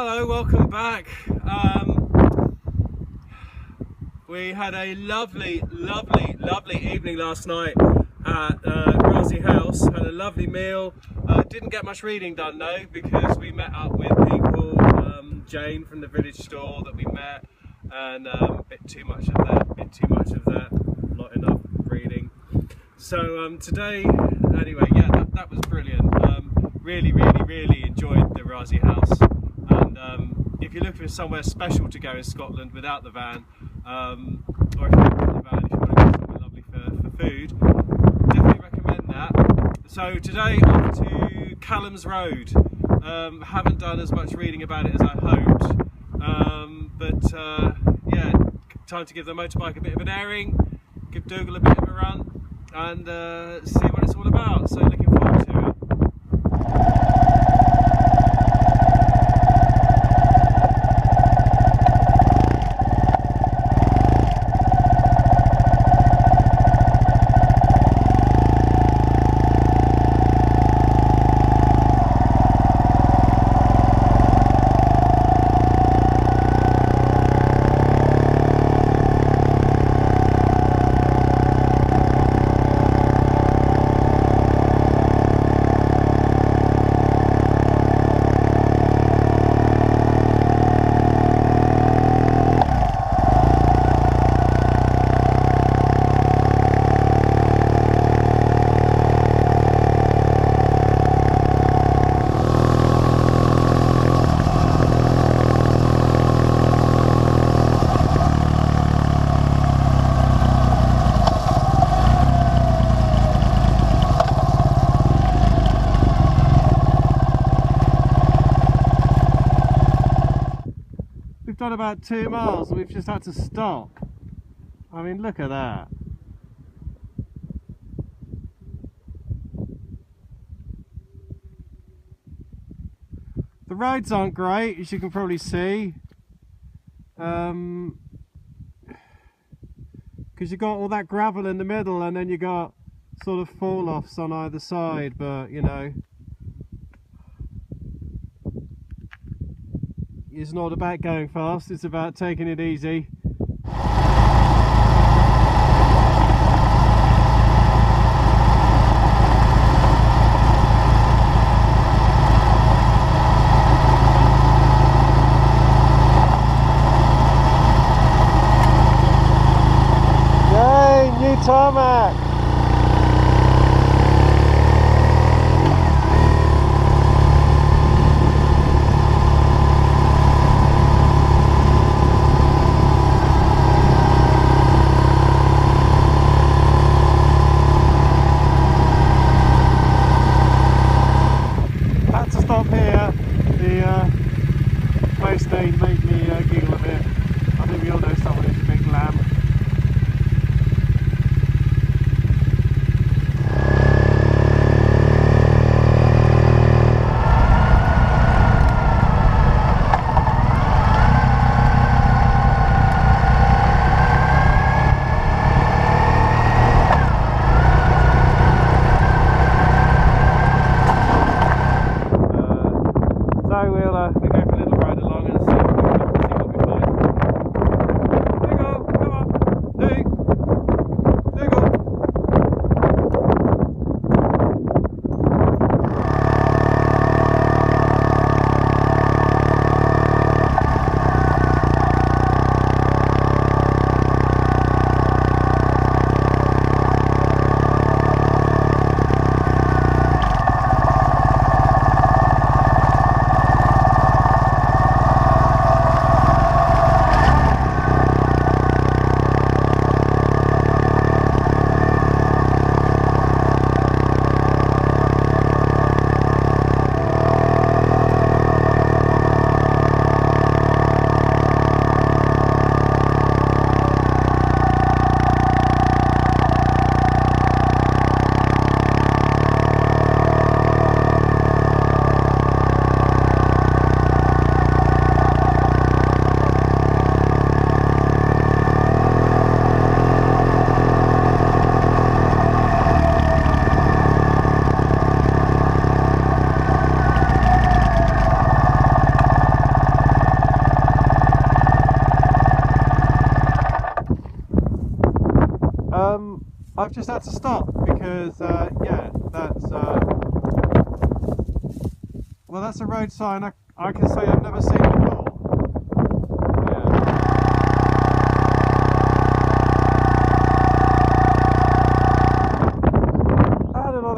Hello, welcome back. We had a lovely evening last night at Raasay house. Had a lovely meal. Didn't get much reading done though, because we met up with people. Jane from the village store that we met, and a bit too much of that, not enough reading. So today, anyway, yeah, that was brilliant. Really enjoyed the Raasay house. And if you're looking for somewhere special to go in Scotland without the van, or if you've got the van, if you want to go somewhere lovely for food, definitely recommend that. So today off to Callum's Road. Haven't done as much reading about it as I hoped, but yeah, time to give the motorbike a bit of an airing, give Dougal a bit of a run, and see what it's all about. So looking forward to it. Done about 2 miles and we've just had to stop. I mean, look at that. The roads aren't great, as you can probably see, because you've got all that gravel in the middle and then you got sort of fall-offs on either side, but you know, it's not about going fast, it's about taking it easy. Yay, new tarmac! Made me giggle a bit. I think we all know someone who's a big lamb. So we'll go for a little ride along and see what we find. Dougal, come on, Dougal. just had to stop because yeah, that's a road sign I can say I've never seen before.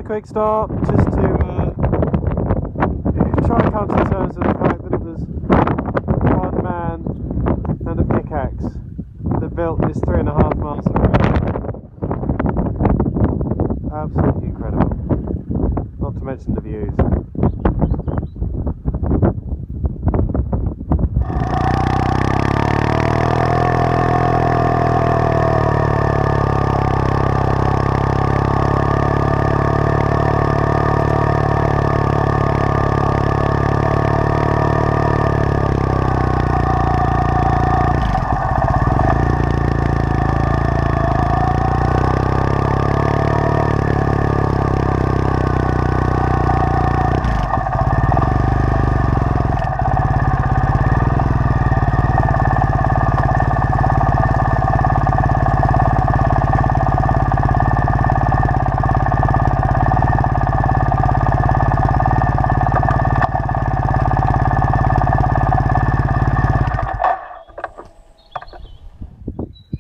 Quick stop just to try and come to terms with the fact that it was one man and a pickaxe that built this 3.5 miles of road. Absolutely incredible. Not to mention the views.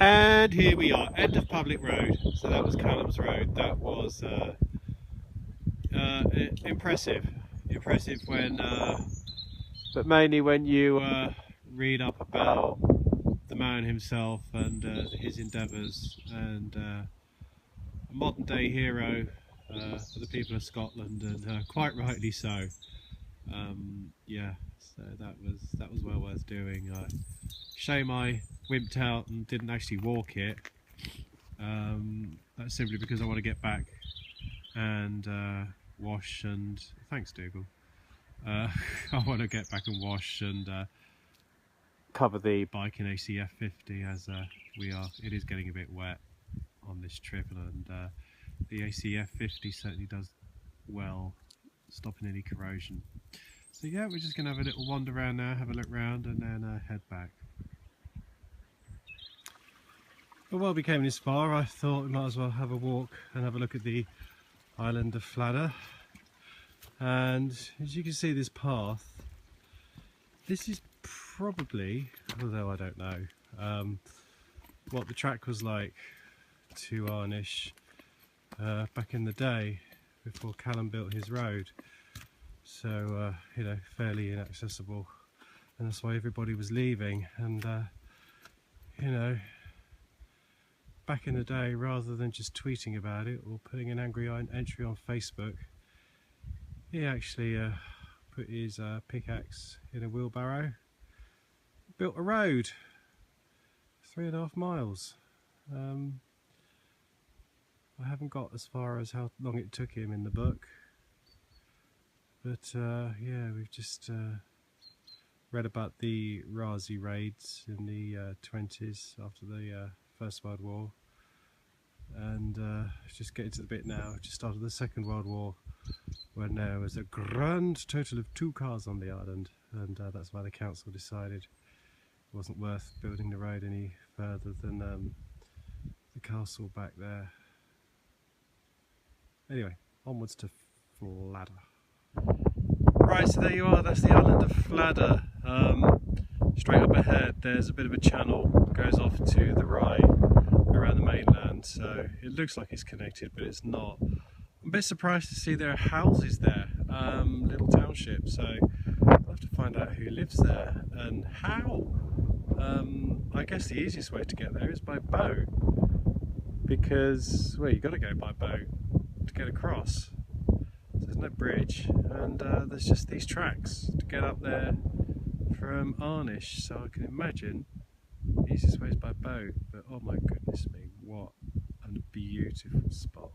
And here we are, end of public road. So that was Callum's road. That was impressive when, but mainly when you read up about the man himself and his endeavours, and a modern day hero for the people of Scotland, and quite rightly so. Yeah, so that was well worth doing. Shame I wimped out and didn't actually walk it. That's simply because I want to get back and wash and thanks Dougal. I want to get back and wash and cover the bike in ACF 50 as it is getting a bit wet on this trip, and the ACF 50 certainly does well stopping any corrosion. So yeah, we're just going to have a little wander around now, have a look round, and then head back. But while we came this far, I thought we might as well have a walk and have a look at the island of Fladder. And as you can see, this path, this is probably, although I don't know, what the track was like to Arnish back in the day before Callum built his road. So you know, fairly inaccessible, and that's why everybody was leaving. And you know, back in the day, rather than just tweeting about it or putting an angry entry on Facebook, he actually put his pickaxe in a wheelbarrow, built a road 3.5 miles. I haven't got as far as how long it took him in the book, but yeah, we've just read about the Raasay raids in the 20s after the First World War, and just getting to the bit now just after the Second World War, when there was a grand total of 2 cars on the island, and that's why the council decided it wasn't worth building the road any further than the castle back there. Anyway, onwards to Fladder. Right, so there you are, that's the island of Fladder. Straight up ahead there's a bit of a channel, goes off to the right around the mainland, so it looks like it's connected, but it's not. I'm a bit surprised to see there are houses there, little township, so I'll have to find out who lives there and how. I guess the easiest way to get there is by boat, because, well, you've got to go by boat to get across. So there's no bridge, and there's just these tracks to get up there from Arnish, so I can imagine the easiest way is by boat, but oh my goodness me, what a beautiful spot.